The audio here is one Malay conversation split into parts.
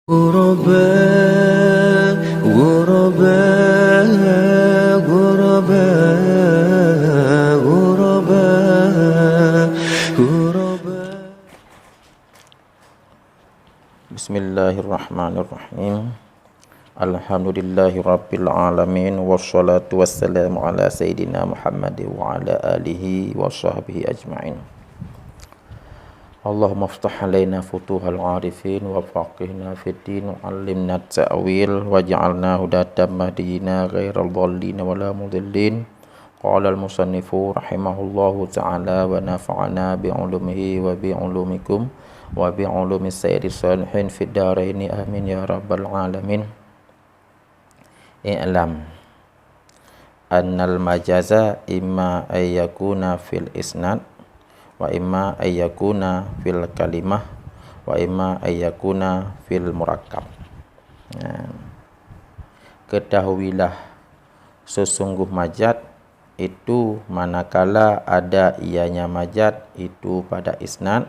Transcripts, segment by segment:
غرباء غرباء غرباء غرباء غرباء Bismillahirrahmanirrahim. Alhamdulillahirabbil alamin wassalatu wassalamu ala sayidina Muhammad wa ala alihi wa sahbihi ajma'in. Allahumma iftah alaina futuhal arifin wa faqihna fid din wa 'allimna at-ta'wil waj'alna hudatan mahdiyina ghairal dhallin wa la mudillin. Qala al-musannifu rahimahullahu ta'ala wa nafa'ana bi 'ulumihi wa bi 'ulumikum wa bi 'ulumi sayyidis salihin fid dharain amin ya rabbal alamin. I'lam annal majaza imma ayyakuna fil isnad wa imma ayyakuna fil kalimah wa imma ayyakuna fil murakkab. Ketahuilah sesungguh majaz itu manakala ada ianya majaz itu pada isnad,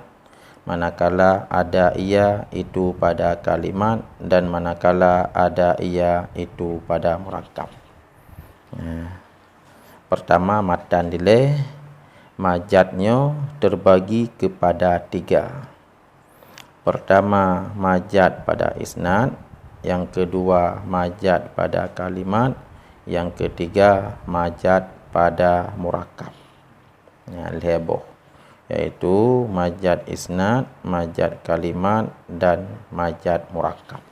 manakala ada ia itu pada kalimat, dan manakala ada ia itu pada murakkab. Pertama, matan dileh majaznya terbagi kepada tiga. Pertama, majaz pada isnad, yang kedua majaz pada kalimat, yang ketiga majaz pada murakkab. Leboh, yaitu majaz isnad, majaz kalimat, dan majaz murakkab.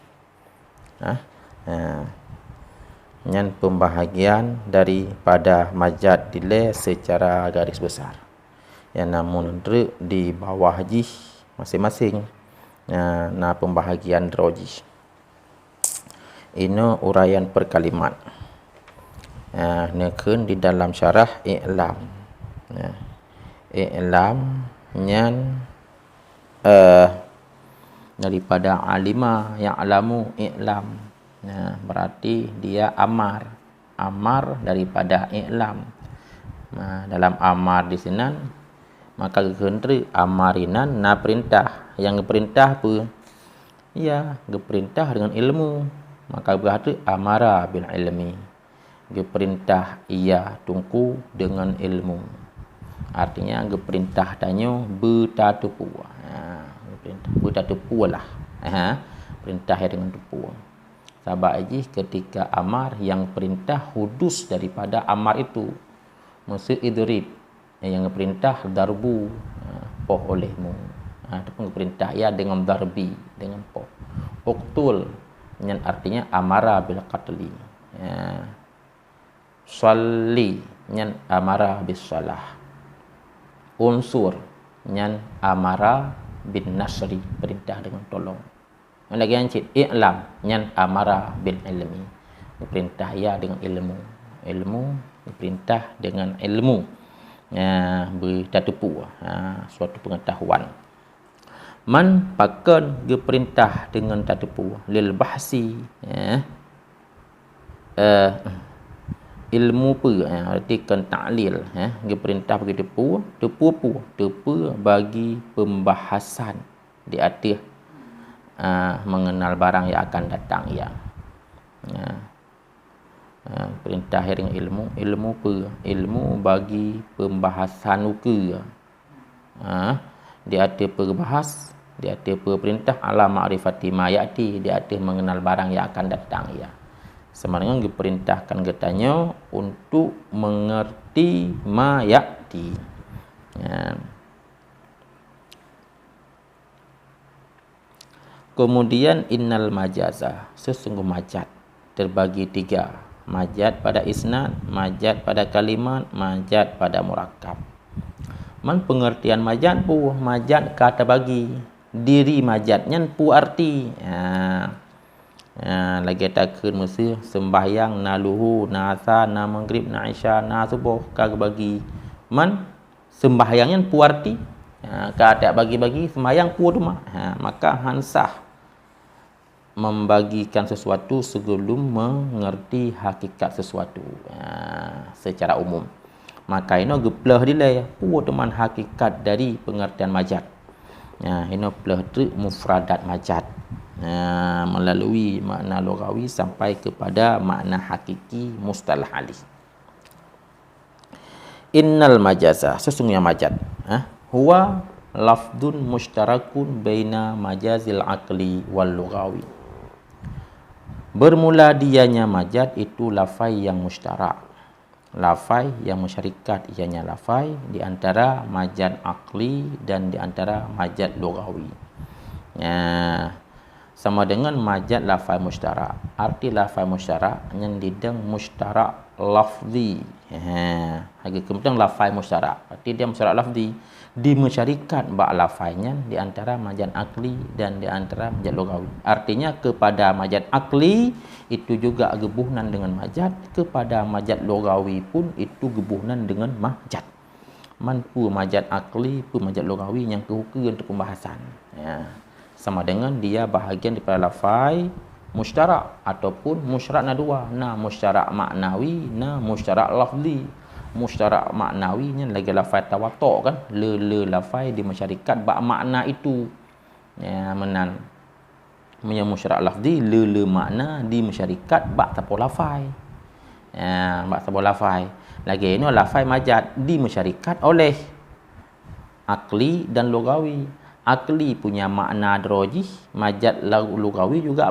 Yang pembahagian daripada majaz dile secara garis besar, yang namun di bawah ji masing-masing pembahagian roji. Ini uraian per kalimat. Nekun di dalam syarah i'lam. I'lam nyan daripada alima ya'lamu i'lam. Berarti dia amar daripada i'lam. Dalam amar di sini maka kendri amarinan na perintah, yang perintah apa? Ya, perintah dengan ilmu, maka berarti amara bil ilmi. Perintah ia tungku dengan ilmu. Artinya perintah tanya bertatupu. Perintah bertatupu lah. Perintah dengan tupu. Sebab aja ketika amar, yang perintah hudus daripada amar itu mesti idrib, yang perintah darbu poh olehmu, ataupun perintah ya dengan darbi, dengan poh. Uktul yang artinya amara bil qatli, salli yang amara bis salah, unsur yang amara bin nasri, perintah dengan tolong. Lagi yang cik i'lam yang amara bil ilmi, perintah ya dengan ilmu, perintah dengan ilmu, bertatupu suatu pengetahuan. Man pakan perintah dengan tatupu lil bahsi, ilmu pu arti kan ta'lil, perintah bagi tepu bagi pembahasan di atas mengenal barang yang akan datang ya. Perintah dengan ilmu bagi pembahasan ukur. Di atas perbahas, di atas perintah ala ma'rifati ma ya'ti, di atas mengenal barang yang akan datang ya. Sebenarnya diperintahkan katanya untuk mengerti ma ya'ti. Kemudian innal majaza, sesungguh majaz terbagi tiga. Majaz pada isnad, majaz pada kalimat, majaz pada murakkab. Man pengertian majaz pu, majaz kata bagi diri majaznya pu arti. Lagi takun mesti sembahyang na luhu, na asar, na maghrib, na isya, na subuh kag bagi. Man sembahyangnya pu arti. Kata bagi-bagi sembahyang pu rumah. Maka hansah membagikan sesuatu sebelum mengerti hakikat sesuatu secara umum. Maka ini geplah dilai pu teman hakikat dari pengertian majaz. Ini pelah tu mufradat majaz. melalui makna lughawi sampai kepada makna hakiki mustalah alih. Innal majaza, sesungguhnya majaz, huwa lafdun mushtarakun baina majazil aqli wal lughawi. Bermula dianya majaz itu lafai yang mushtarak, lafai yang mensyarikat, ianya lafai di antara majaz aqli dan di antara majaz lughawi. Sama dengan majaz lafai mushtarak. Arti lafai mushtarak yang dideng mushtarak lafzi. Lagi kemudian lafai mushtarak. Arti dia mushtarak lafzi. Dimensyarikat bak lafainya di antara majaz aqli dan di antara majaz lughawi. Artinya kepada majaz aqli itu juga gebuhnan dengan majaz, kepada majaz lughawi pun itu gebuhnan dengan majaz. Manpu majaz aqli pun majaz lughawi yang kehuka untuk pembahasan. Sama dengan dia bahagian daripada lafai mushtarak ataupun mushtarak dua. Mushtarak maknawi, mushtarak lafzi. Mushtarak maknawinya lagi lafai tawatuk kan, le lafai di masyarakat bak makna itu. Menan punya mushtarak lafzi, le makna di masyarakat bak tapo lafai. Bak tapo lafai. Lagi ini lafai majaz di masyarakat oleh akli dan lughawi. Akli punya makna drojih, majaz lughawi juga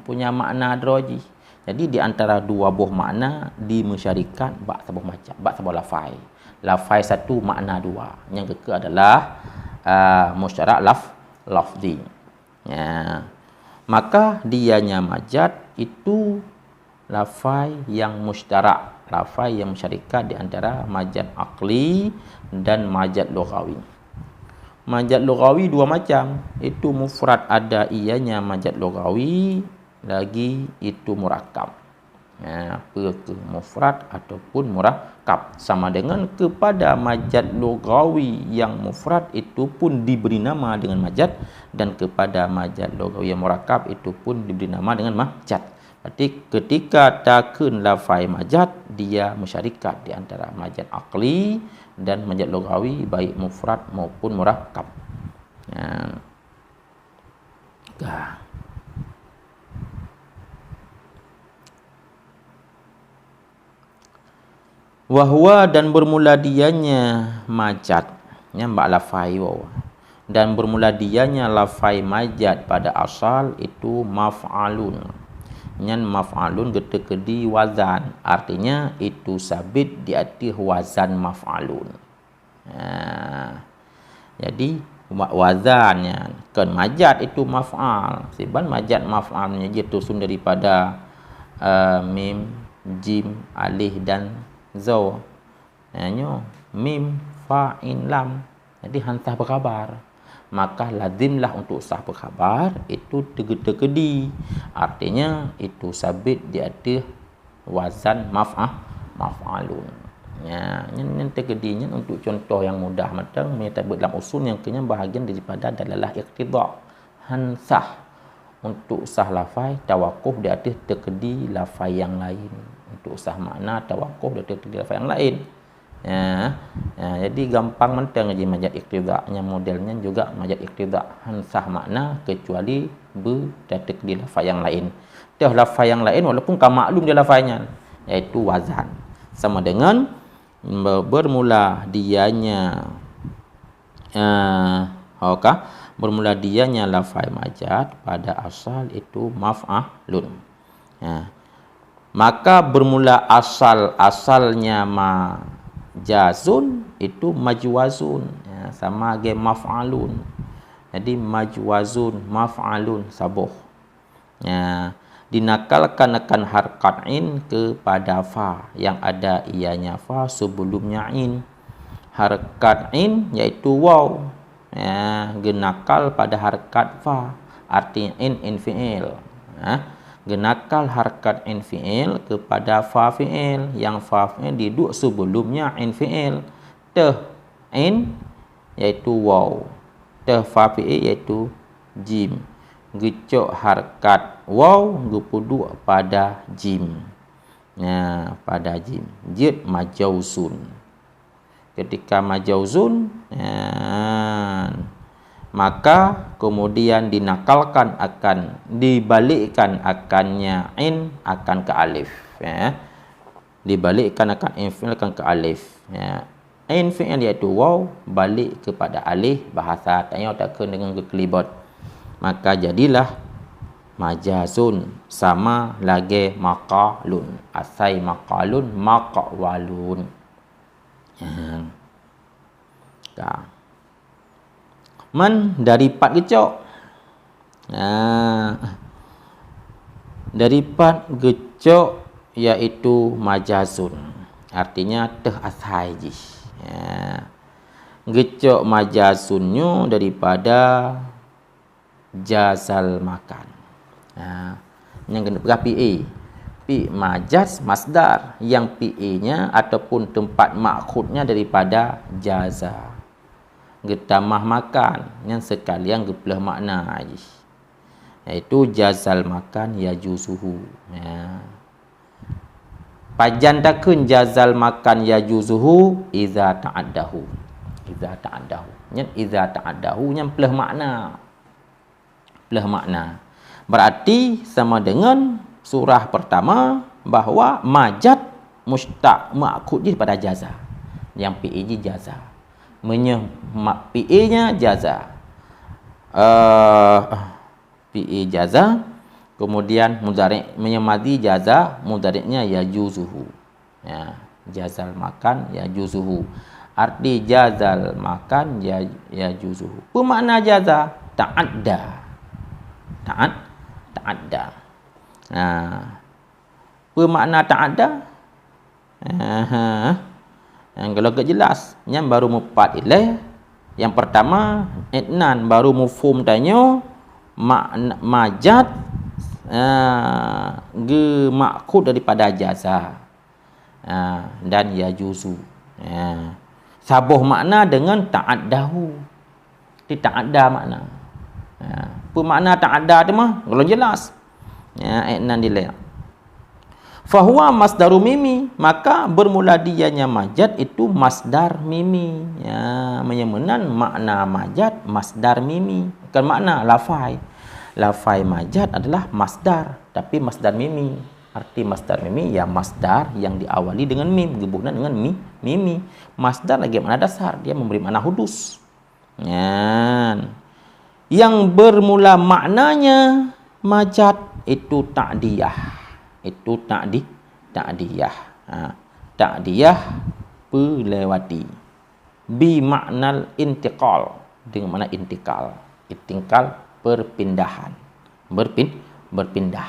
punya makna drojih. Jadi di antara dua buah makna di masyarakat bak sebuah majaz, bak sebuah lafai. Lafai satu, makna dua. Yang kedua adalah mushtarak lafzi. Maka dianya majaz itu lafai yang mushtarak, lafai yang masyarakat di antara majaz akli dan majaz lughawi. Majaz lughawi dua macam. Itu mufrad ada ianya majaz lughawi, lagi itu murakkab. Apa ke mufrad ataupun murakkab. Sama dengan kepada majaz lughawi yang mufrad itu pun diberi nama dengan majaz, dan kepada majaz lughawi yang murakkab itu pun diberi nama dengan majaz. Berarti ketika takun lafai majaz, dia masyarikat di antara majaz aqli dan majaz lughawi, baik mufrad maupun murakkab. Wahwa, dan bermula dianya majaz, mbak lafai waw. Dan bermula dianya lafai majaz pada asal itu maf'alun. Nyan maf'alun getekedi wazan, artinya itu sabit di atas wazan maf'alun. Jadi wazannya kan majaz itu maf'al. Sebab majaz maf'alnya dia tersusun daripada mim, jim, alif dan zaw. Mim, fa, in, lam. Jadi hantah berkhabar. Maka lazimlah untuk sah berkhabar itu tegedi. Artinya itu sabit di atas wazan maf'alun. Yang tegedinya untuk contoh yang mudah macam menyebut dalam usul yang kenyang bahagian daripada dalalah iqtida. Hansah untuk sah lafai tawakuf di atas tegedi lafai yang lain. Untuk sah makna tawakuf di atas tegedi lafai yang lain. Jadi gampang mentang je majaz iqtida. Yang modelnya juga majaz iqtida, hansah makna kecuali berdatak di lafaz yang lain. Teh lafaz yang lain walaupun kan maklum dia lafaznya, iaitu wazan. Sama dengan bermula dianya bermula dianya lafaz majaz pada asal itu maf'alun. Maka bermula asalnya majazun itu majwazun, sama ge maf'alun. Jadi majwazun, maf'alun sabuh. Dinakalkan akan harkat in kepada fa yang ada ianya fa sebelumnya in. Harkat in yaitu waw. Genakal pada harkat fa, artinya in fi'il. Genakal harkat in fi'il kepada fa fi'il, yang fa fi'il duduk sebelumnya in fi'il. Teh in iaitu waw, teh fa fi'il iaitu jim. Gecok harkat waw gepuduk pada jim. Pada jim. Jid majauzun. Ketika majauzun maka kemudian dibalikkan akannya in akan ke alif, ya. Dibalikkan akan in fi'il akan ke alif, ya. In fi'il iaitu waw balik kepada alif, bahasa tanya tak kena dengan kekelibat, maka jadilah majazun sama lagi maqalun, asai maqalun maqwalun. Man dari pat gecok. Dari pat gecok iaitu majazun, artinya teh asai ji. Gecok majazunnya daripada jazal makan. Yang kena pegang PA. Majaz masdar yang PA-nya ataupun tempat makhudnya daripada jaza. Getamah makan yang sekalian gepelah makna aji. Iaitu jazal makan yajuzuhu. Pajan takun jazal makan yajuzuhu iza ta'addahu. Iza ta'addahu. Yang iza ta'addahu yang pelah makna. Pelah makna. Berarti sama dengan surah pertama bahawa majad mustaq makhud pada jaza. Yang PA jaza. PA-nya jaza. PA jaza, kemudian mudhari' menyamadi jaza, mudhari'nya yajuzuhu. Ya, jazal makan yajuzuhu. Arti jazal makan yajuzuhu. Pemakna jaza ta'adda. Ta'adda. Pemakna ta'adda. Yang kalau tak jelas, yang baru mupat ilaih. Yang pertama, itnan baru mufhum tanya majad makhud daripada jaza. Dan yajuzu. Sabuh makna dengan ta'addahu. Ta'adda makna. Pemakna ta'adda tu mah belum jelas. Itnan dilai. Fahuwa masdaru mimi, maka bermula dianya majad itu masdar mimi. Menyemenan makna majad masdar mimi, bukan makna lafai. Lafai majad adalah masdar, tapi masdar mimi. Arti masdar mimi ya masdar yang diawali dengan mim, gabungan dengan mimi. Masdar lagi makna dasar, dia memberi makna hudus. Yang bermula maknanya majad itu ta'diyah. Itu ta'diyah. Ta'diyah pelewati. Bi maknal intiqal, dengan makna intikal. Intikal perpindahan. Berpindah.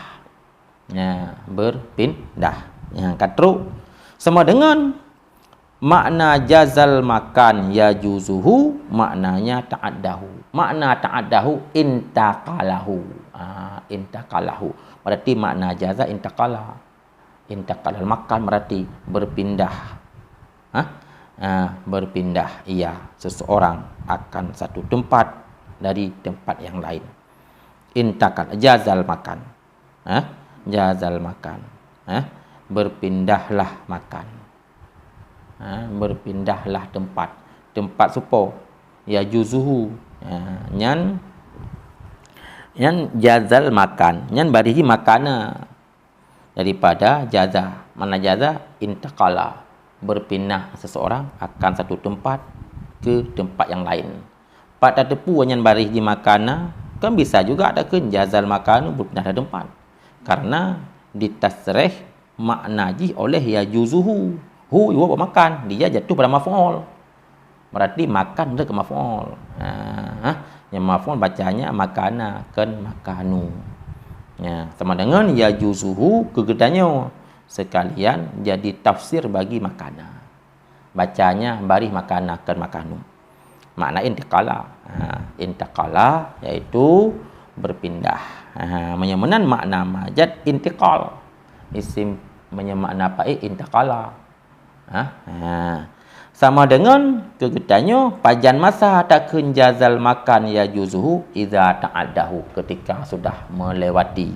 Berpindah. Katru sama dengan makna jazal makan yajuzuhu, maknanya ta'addahu. Makna ta'addahu intaqalahu. Intaqalahu. Berarti makna jaza intaqala. Intaqalal makan berarti berpindah. Berpindah ia seseorang akan satu tempat dari tempat yang lain. Intaqal jazal makan. Jazal makan. Berpindahlah makan. Berpindahlah tempat. Tempat supo ya juzuhu. Yang jazal makan, yang barihi makana daripada jaza. Mana jaza? Intaqala, berpindah seseorang akan satu tempat ke tempat yang lain. Pada tepu yang barihi makana kan bisa juga ada ke jazal makan berpindah dari tempat. Karena ditasrih maknaji oleh ya juzuhu. Hu iwa makan, dia jatuh pada maf'ul. Berarti makan dia ke maf'ul. Yang maf'ul bacanya makana kan makanu. Sama dengan ya juzuhu kegedannya sekalian jadi tafsir bagi makana. Bacanya barih makana kan makanu. Makna intiqala. Intaqala iaitu berpindah. Menyemenan makna majad intiqal. Isim menyemakna pa'i intaqala. Sama dengan kegetannya pajan masa takun jazal makan ya juzuhu idza ta'addahu, ketika sudah melewati.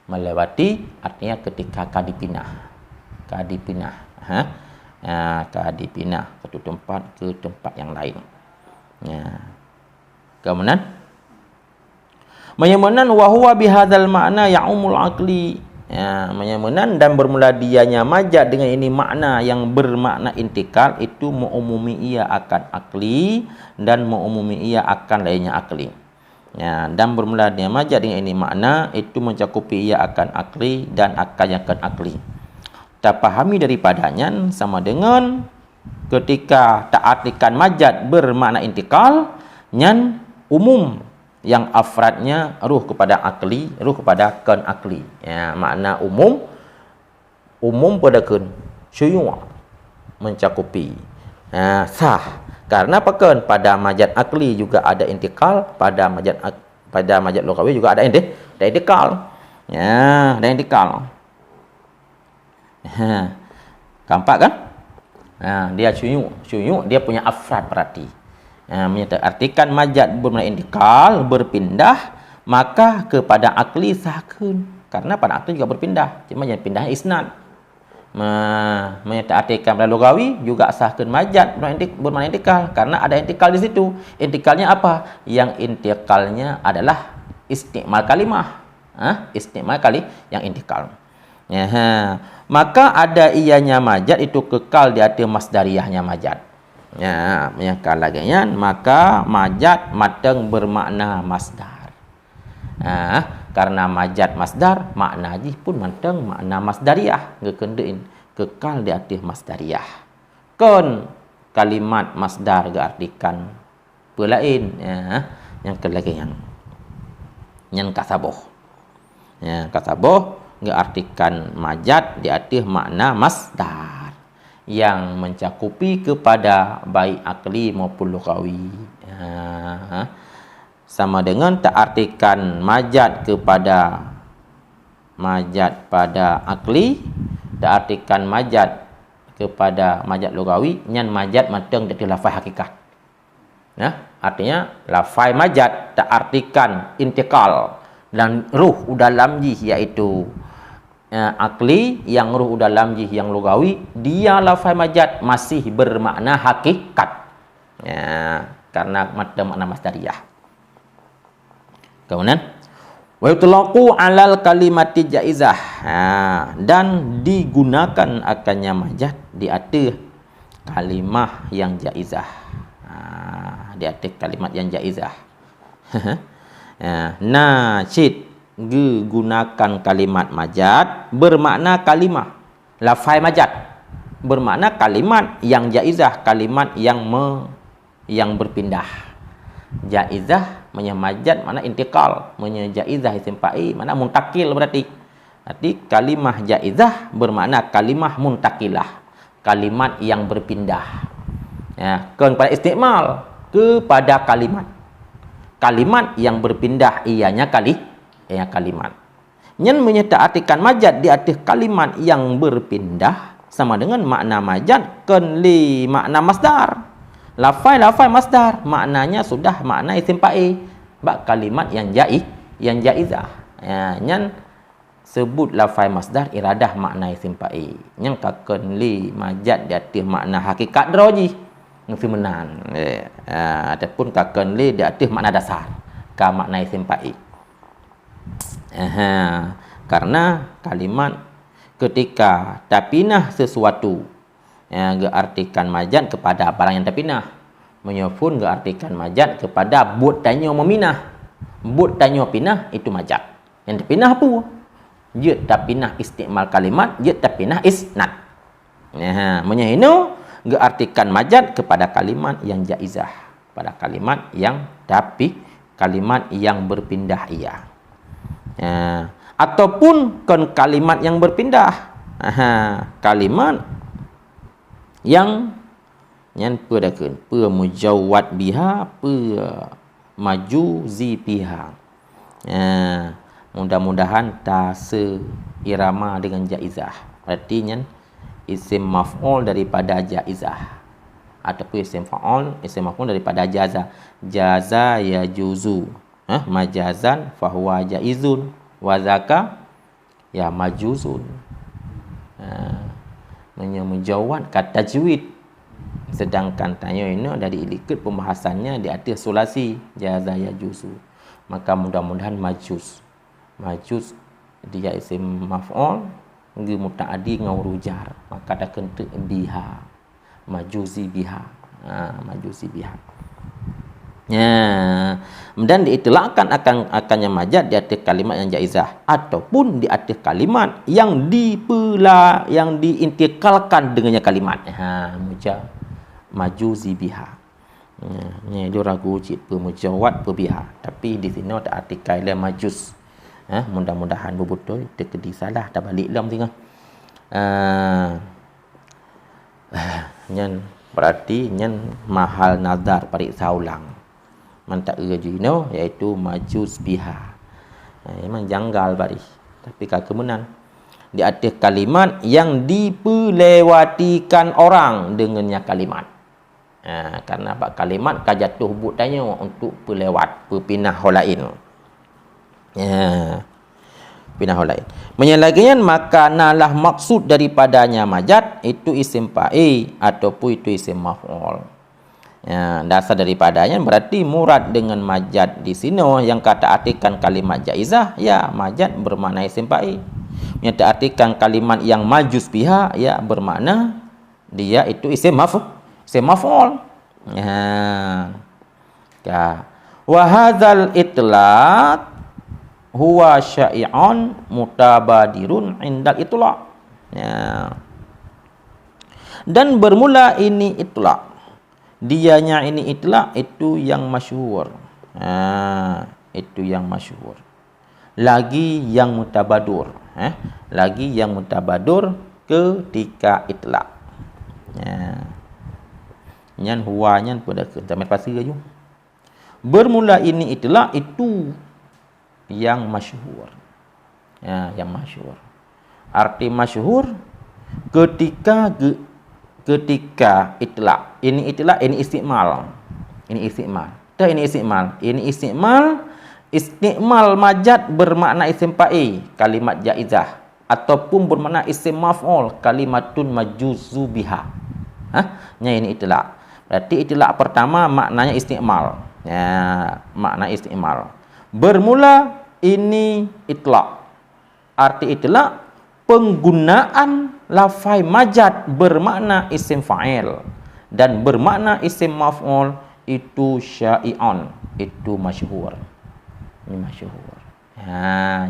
Melewati artinya ketika kadipinah. Kadipinah. Kadipinah satu tempat ke tempat yang lain. Kemudian menyamanan wa huwa bihadzal makna ya'umul aqli. Ya, menyamanan dan bermula dianya majaz dengan ini makna yang bermakna intikal itu mengumumi ia akan akli dan mengumumi ia akan lainnya akli. Ya, dan bermula dia majaz dengan ini makna itu mencakupi ia akan akli dan akan yang akan akli. Tak pahami daripadanya sama dengan ketika tak artikan majaz bermakna intikal nyan umum yang afradnya ruh kepada akli, ruh kepada kan akli. Ya, makna umum pada kan syuyu' mencakupi. Ya, sah. Karena apa kan pada majaz akli juga ada intikal, pada majaz lughawi juga ada intikal. Ya, ada intikal. Ha. Nampak kan? Ha, dia syuyu' dia punya afrad berarti. Artikan majaz bermakna intikal, berpindah, maka kepada akli sahkan. Karena pada akli juga berpindah. Cuma yang pindahnya isnad. Artikan pada lughawi juga sahkan majaz bermakna intikal. Karena ada intikal di situ. Intikalnya apa? Yang intikalnya adalah istimal kalimah. Istimal kali yang intikal. Ya, maka ada ianya majaz itu kekal di atas masdariyahnya majaz. Ya, menyangkal lagi maka majaz mateng bermakna masdar. Karena majaz masdar makna ji pun mateng makna masdariyah gekendein kekal di atas masdariyah. Kon kalimat masdar geartikan pelain yang kelagi yang kasaboh. Ya, kasaboh geartikan majaz di atas makna masdar yang mencakupi kepada baik akli maupun lughawi. Sama dengan tak artikan majaz kepada pada akli, tak artikan majaz kepada majaz lughawi, nyan majaz mateng dari lafaz hakikat. Artinya lafaz majaz tak artikan intikal dan ruh dalam jih iaitu akli, yang ruh dalam jih yang lugawi, dia lafaz majaz masih bermakna hakikat. Ya, karena makna masdariyah. Kemudian wa yutlaqu 'alal kalimati jaizah. Dan digunakan akannya majaz di atas kalimah yang jaizah. Di atas kalimat yang jaizah. Nasyid gunakan kalimat majaz bermakna kalimah. Lafaz majaz bermakna kalimat yang jaizah, kalimat yang berpindah. Jaizah majaz makna intikal, jaizah isim fa'il makna muntakil berarti. Arti kalimah jaizah bermakna kalimah muntakilah, kalimat yang berpindah. Ya, kepada istimal kepada kalimat yang berpindah ianya kalimat. Yang menyatakan majaz di atas kalimat yang berpindah sama dengan makna majaz li makna masdar. Lafaz masdar maknanya sudah makna isim fa'il. Bak kalimat yang jaizah. Ya, yang sebut lafaz masdar iradah makna isim fa'il. Yang kaken li majaz di atas makna hakikat roji. Ngfimenan. Ataupun kaken li di atas makna dasar. Ka makna isim fa'il. Karena kalimat ketika tapinah sesuatu geartikan majaz kepada barang yang tapinah, menyebut geartikan majaz kepada buat tanyo meminah, buat tanyo pinah itu majaz. Yang tapinah apa? Dia tapinah istimal kalimat, dia tapinah isnad. Menyehino geartikan majaz kepada kalimat yang jaizah, pada kalimat yang kalimat yang berpindah ia. Ataupun kalimat yang berpindah, kalimat yang pedakan mujawwad biha maju zi biha. Mudah-mudahan tak seirama dengan jaizah. Artinya isim maf'ul daripada jaizah, ataupun isim maf'ul daripada jaza yajuzu. Majazan fahuwa jaizun wa zaka ya majuzun. Menjawab kata tajwid Sedangkan tanya ini dari ikut pembahasannya di atas sulasi jaza yajuzu. Maka mudah-mudahan majus dia isim maf'ul ngi mutaaddi ngau rujar, maka dah kena biha, majuzi biha. Majuzi biha. Ya, dan diitlaqkan akannya majaz di atas kalimat yang jaizah ataupun di atas kalimat yang yang diintikalkan dengannya kalimat. Majuzi biha. Ni dia ragu cik pemujawat pebiha, tapi di sini tak artikel dia majus. Mudah-mudahan betul terkedi salah dah balik dalam tengah. Nyen berarti nyen mahal nazar periksa ulang. Mantak rejino iaitu majus biha. Memang janggal bari. Tapi kemudian di atas kalimat yang dipelewatikan orang dengannya kalimat. Karena apa kalimat jatuh hubut tanya untuk pelewat, berpindah hal lain. Pindah hal lain. Menyelagian maka nalah maksud daripadanya majaz itu isim fa'il ataupun itu isim maf'ul. Dasar daripadanya berarti murad dengan majaz di sini yang kata artikan kalimat jaizah ya majaz bermakna isim fa'il. Yang artikan kalimat yang majus biha ya bermakna dia itu isim maf'ul. Wa hadzal itlaq huwa syai'un mutabadirun indal itlaq. Dan bermula ini itlaq. Dianya ini itlaq itu yang masyhur. Itu yang masyhur. Lagi yang mutabadur. Lagi yang mutabadur ketika itlaq. Nyan huwa nyan pada zaman pasir je. Bermula ini itlaq itu yang masyhur. Yang masyhur. Arti masyhur ketika itlaq. Ini itlaq, ini istimal. Ini istimal. Dah ini istimal. Ini istimal. Istimal majaz bermakna isim fa'il, kalimat jaizah, ataupun bermakna isim maf'ul, kalimatun majuzu biha. Ini itlaq. Berarti itlaq pertama maknanya istimal. Makna istimal. Bermula ini itlaq. Arti itlaq penggunaan lafai majaz bermakna isim fa'il dan bermakna isim maf'ul itu syai'un, itu masyhur. Ini masyhur.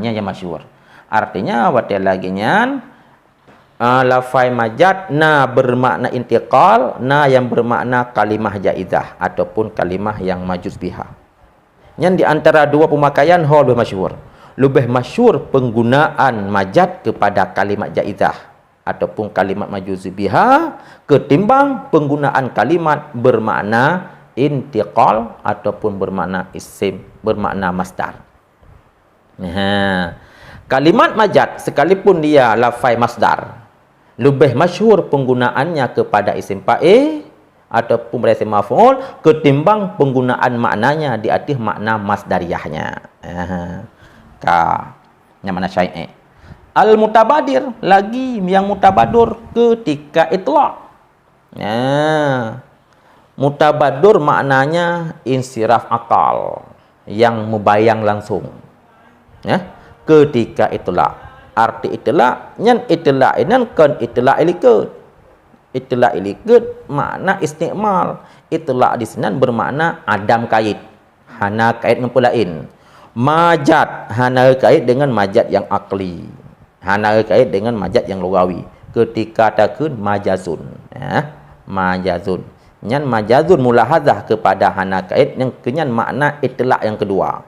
Ini yang masyhur. Artinya wadah lagi nyan lafai majaz na bermakna intiqal, na yang bermakna kalimah jaizah ataupun kalimah yang majuz biha. Yang di antara dua pemakaian hal lebih masyhur. Lebih masyhur penggunaan majaz kepada kalimat jaizah ataupun kalimat majuz biha ketimbang penggunaan kalimat bermakna intiqal ataupun bermakna isim, bermakna masdar. Kalimat majaz sekalipun dia lafai masdar, lebih masyhur penggunaannya kepada isim fa'il ataupun pada isim maf'ul ketimbang penggunaan maknanya di atas makna masdariyahnya. Yang mana syai'. Al-mutabadir lagi yang mutabadur ketika itlaq. Mutabadur maknanya insiraf akal yang membayang langsung. Ketika itlaq. Arti itlaq nyan itlaq inan kan itlaq ilikut. Itlaq ilikut makna istimal. Itlaq di sini bermakna adam kait. Hana kait dengan lain. Majaz hana kait dengan majaz yang akli. Hana kait dengan majaz yang lugawi. Ketika takun majazun. Majazun. Nyan majazun mulahazah kepada hana kait yang kenyan makna itlaq yang kedua.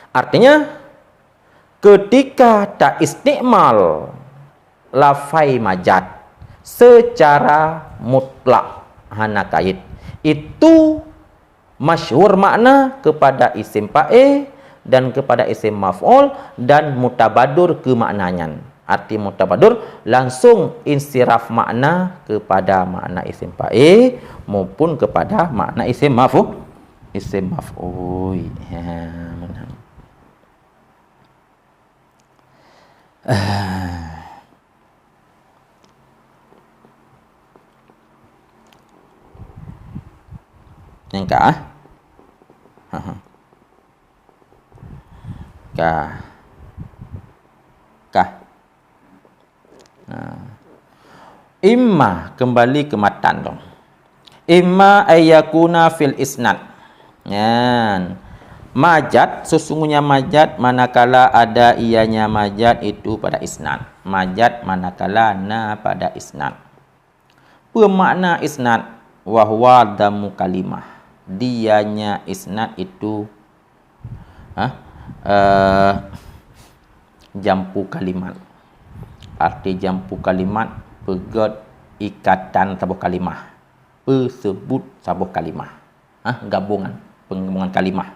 Artinya ketika tak istimal lafai majaz secara mutlak hana kait itu masyhur makna kepada isim fa'il dan kepada isim maf'ul dan mutabadur ke maknanya. Arti mutabadur langsung insiraf makna kepada makna isim fa'il maupun kepada makna isim maf'ul. Isim maf'ul. yang ka. Ka. Imma kembali ke matan dong. Imma ayyakuna fil isnad. Majad, sesungguhnya majad manakala ada ianya majad itu pada isnad. Majad manakala na pada isnad. Pemakna isnad wahwa damu kalimah. Dianya isnad itu jampu kalimat. Arti jampu kalimat pegot ikatan sabuh kalimah. Persebut sabuh kalimah. Gabungan, penggabungan kalimah.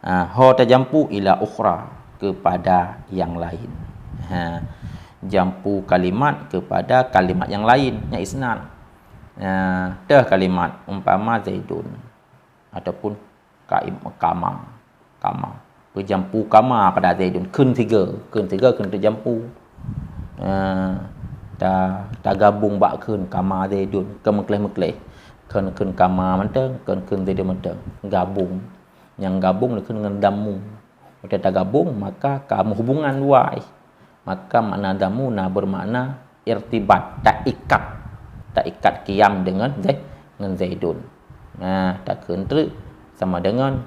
Ho tajampu ila ukhra, kepada yang lain. Jampu kalimat kepada kalimat yang lain, yang isnad. Dah kalimat umpama Zaidun ataupun kama. Berjampu kama pada Zaidun, kun tiga kun terjampu. Ta gabung bak kun kama Zaidun, kemekleh kun kama menteng, kun Zaidun menteng, gabung. Yang gabung dengan damu. Kita tak gabung, maka kamu hubungan luai. Maka makna damu bermakna irtibat, tak ikat qiyam dengan Zaidun. Tak kentera sama dengan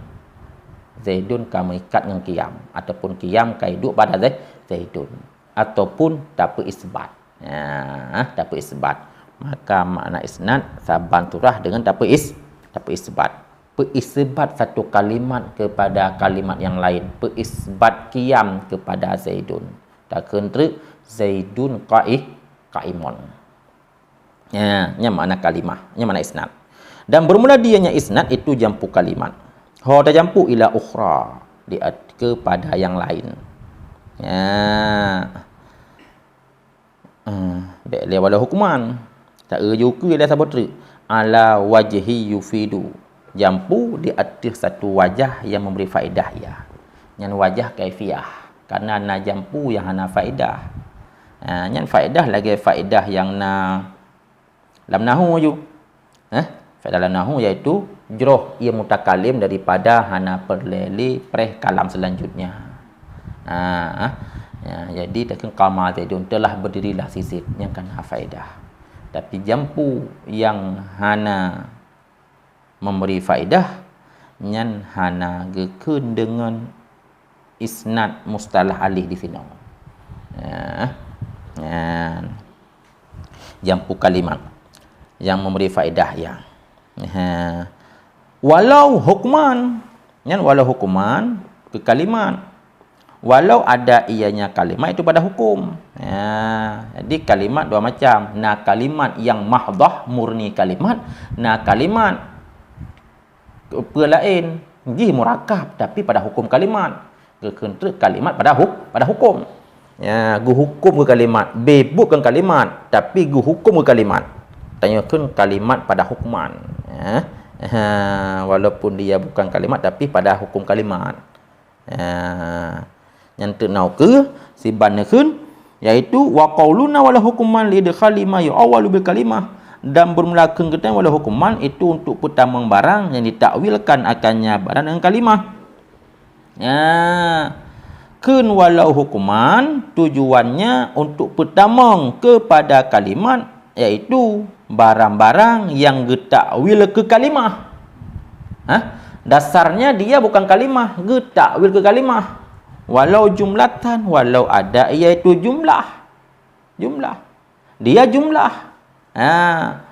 Zaidun kamu ikat dengan qiyam, ataupun qiyam kai duduk pada Zaidun, ataupun tak isbat. Tak isbat. Maka makna isnad saban turah dengan tak isbat. Peisbat satu kalimat kepada kalimat yang lain. Peisbat qiyam kepada Zaidun. Tak kentera Zaidun qaimun. Nya makna kalimah, nya makna isnad. Dan bermula dianya isnad itu jampu kalimat. Ho dah jampu ila ukhra, kepada yang lain. Baik wala hukuman. Tak rujuk dia sabotri ala wajhi yufidu. Jampu di atas satu wajah yang memberi faedah ya. Yang wajah kaifiah. Karena na jampu yang hana faedah. Yang faedah lagi faedah yang na lam nahu ju. Faedah lam nahu iaitu jroh ia mutakalim daripada hana perleli preh kalam selanjutnya. Jadi takkan qama Zaidun telah berdirilah sisit yang kan faedah. Tapi jampu yang hana memberi faedah nyan hana gekun dengan isnad mustalah alih di sini. Jampu kalimat yang memberi faedah ya. Walau hukman, nyan walau hukman ke kalimat. Walau ada ianya kalimat itu pada hukum. Jadi kalimat dua macam. Nah kalimat yang mahdah murni kalimat, nah kalimat lain ji murakab tapi pada hukum kalimat. Kentera kalimat pada hukum. Gu hukum ke kalimat, b bukan kalimat tapi gu hukum ke kalimat. Tanyakan kalimat pada hukman. Walaupun dia bukan kalimat tapi pada hukum kalimat. Yang tenau ke sibannekeun iaitu wa qauluna wala hukuman li idkhali ma yu'awwalu bil kalimah. Dan bermulakan kita wala hukuman itu untuk pertama barang yang ditakwilkan akannya barang dengan kalimah. Kun walau hukuman tujuannya untuk pertama kepada kalimat iaitu barang-barang yang ditakwil ke kalimah. Dasarnya dia bukan kalimah, ditakwil ke kalimah. Walau jumlatan, walau ada iaitu jumlah. Dia jumlah.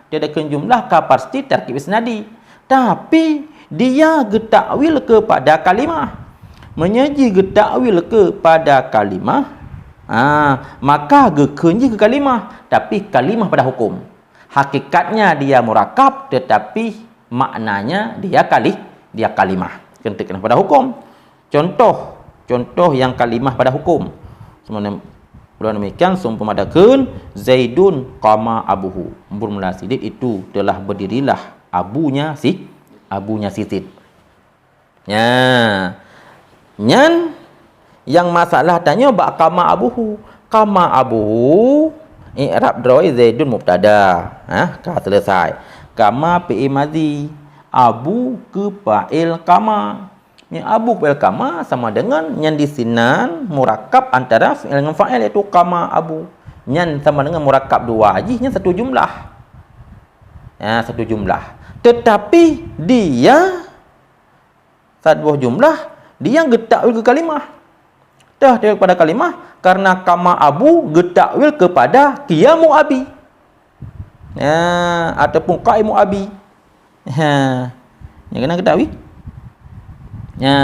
Dia ada jumlah ka pasti tarkib isnadi. Tapi dia getakwil kepada kalimah. Menyaji getakwil kepada kalimah. Maka gekenji ke kalimah. Tapi kalimah pada hukum. Hakikatnya dia murakab tetapi maknanya dia kalimah. Kena pada hukum. Contoh yang kalimah pada hukum. Sebenarnya demikian sumpah madakeun Zaidun qama abuhu. Bermula sidit itu telah berdirilah abunya Sidit. Nyan yang masalah tanya bak qama abuhu. Qama abuhu i'rab droi Zaidun mubtada. Ka selesai. Qama fi'il madhi, abu ke fa'il kama. Yang abu fa'il kama sama dengan yang di sinan murakab antara fi'il dengan fa'il, iaitu kama abu. Yang sama dengan murakab dua hajinya satu jumlah. Ya, satu jumlah. Tetapi dia satu jumlah dia getakwil ke kalimah. Dah dia kepada kalimah karena kama abu getakwil kepada qiyamu abi. Ya, ataupun qaimu abi. Ha. Yang kena ketahui. Ya.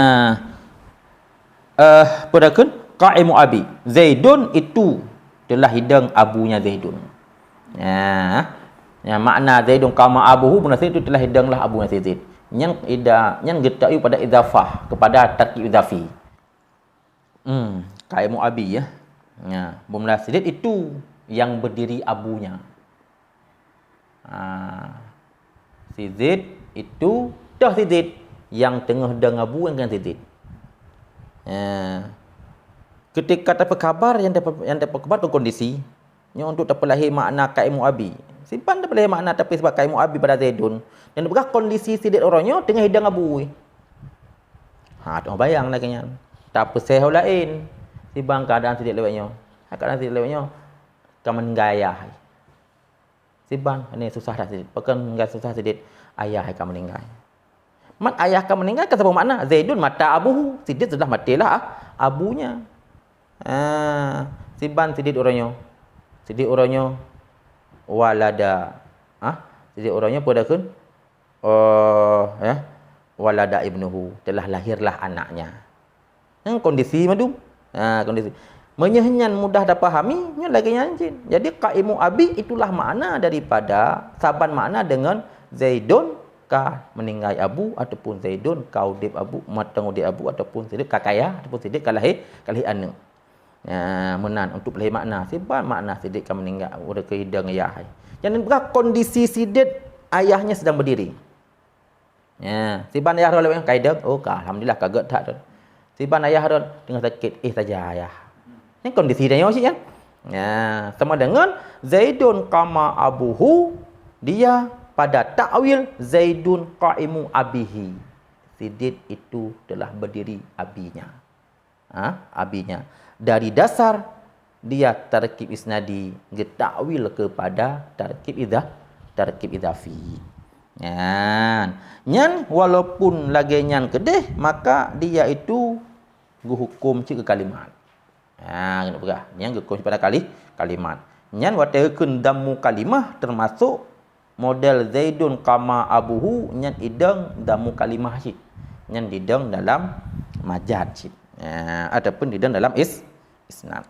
Padakan qaimu abi. Zaidun itu telah hidang abunya Zaidun. Ya. Ya, makna Zaidun kama abuhu munasib itu telah hidanglah abunya Zaid. Yang getawi pada idafah kepada tarkib idafi. Qaimu abi ya. Ya, munasib itu yang berdiri abunya. Si Zaid itu dah si Zaid yang tengah deng abu dengan si Zaid. Ketika dapat kabar yang dapat kabar tu kondisi yang untuk dapat lahir makna qaimu abi. Simpan dapat lahir makna tapi sebab qaimu abi pada Zaidun dan berkah kondisi si Zaid orangnya tengah hidang abu. Tu bayang lah kenya. Tak peseh lain. Si bang keadaan si Zaid lewatnya. Keadaan si Zaid lewatnya kaman gaya. Si bang ini susah dah sedikit. Pekan enggak susah sedikit. Ayah akan meninggal. Mat ayah akan meninggal ke sebab makna Zaidun mata abuhu. Sidit sudah matilah abunya. Si ban sidit orangnya. Sidit orangnya walada. Sidit orangnya padakun walada ibnuhu, telah lahirlah anaknya. Kondisi madu. Kondisi menyenyan mudah dapat pahami nya lagi nyanjin. Jadi qaimu abi itulah makna daripada saban makna dengan Zaidun ka meninggal abu ataupun Zaidun ka udip abu matang udip abu ataupun Zaid ka kaya ataupun Zaid ka lahir anak. Menan untuk lahir makna siban makna Zaid ka meninggal udah ke hidang ayah. Jadi berapa kondisi Zaid ayahnya sedang berdiri. Siban ayah roleh kaidang alhamdulillah kaget tak tu. Siban ayah rol tengah sakit saja ayah. Ini kondisi dia macam kan? Sama dengan Zaidun kama abuhu, dia pada takwil Zaidun qaimu abihi. Sidit itu telah berdiri abinya. Abinya. Dari dasar dia tarkib isnadi getakwil kepada tarkib idafi. Nyan walaupun lagi nyan kedeh maka dia itu hukum ke kalimat. Kena pegah. Yang hukum pada kalimat. Nyan watekeun damu kalimah termasuk model Zaidun kama abuhu nyan idang damu kalimah syid. Nyan didang dalam majad syid. Ataupun didang dalam isnad.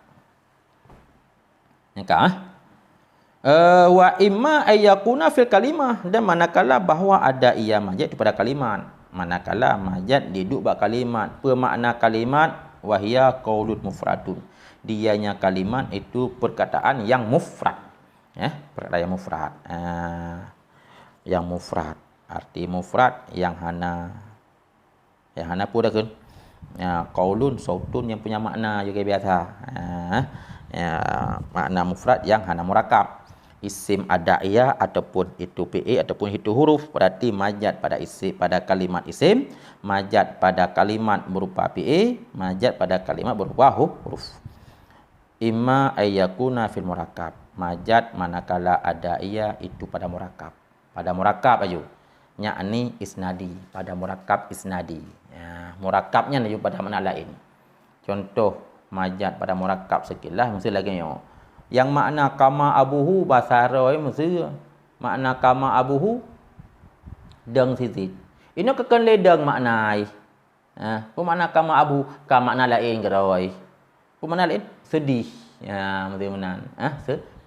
Wa imma ayyakuna fil kalimah, dan manakala bahawa ada ia majad pada kalimat. Manakala majad diduk bak kalimat, pemakna kalimat wahia qaulun mufradun. Dianya kalimat itu perkataan yang mufrad. Perkataan yang mufrad. Yang mufrad. Arti mufrad yang hana pun dah kan. Qaulun sautun yang punya makna juga biasa. Makna mufrad yang hana murakab. Isim adaiyah ataupun itu PA ataupun itu huruf, berarti majad pada pada kalimat isim, majad pada kalimat berupa PA, majad pada kalimat berupa huruf. Imma ayyakuna fil murakab, majad manakala adaiyah itu pada murakab. Pada murakab aja. Yakni isnadi, pada murakab isnadi. Murakabnya aja pada makna lain. Contoh majad pada murakab sekilah mesti lagi yang makna kama abuhu bahasa Arab mesti makna kama abuhu deng sitit. Ini kekan ledang maknai. Makna kama abu ka makna lain gerawai. Makna lain sedih. Mesti menan.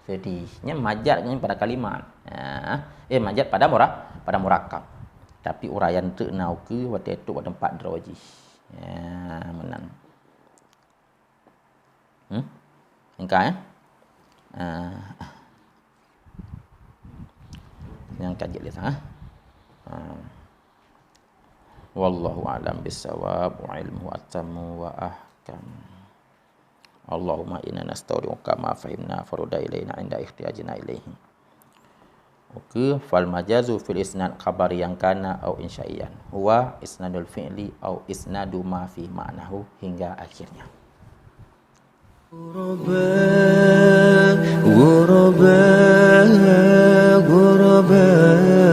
Sedihnya majadnya pada kalimat. Majad pada murakab. Tapi uraian tu nau ke waktu itu pada tempat deraji. Menan. Engkau yang kaji lisan. Wallahu a'lam bissawab wa ilmu atamu wa ahkam. Allahumma inna nastaudiuka ma fahimna faruda ilaina inda ihtiyajina ilaihi. Maka fal majazu fil isnad khabar yang kana au insyaiyan huwa isnadul fi'li au isnadu ma fi ma'nahu hingga akhirnya. غرباء غرباء غرباء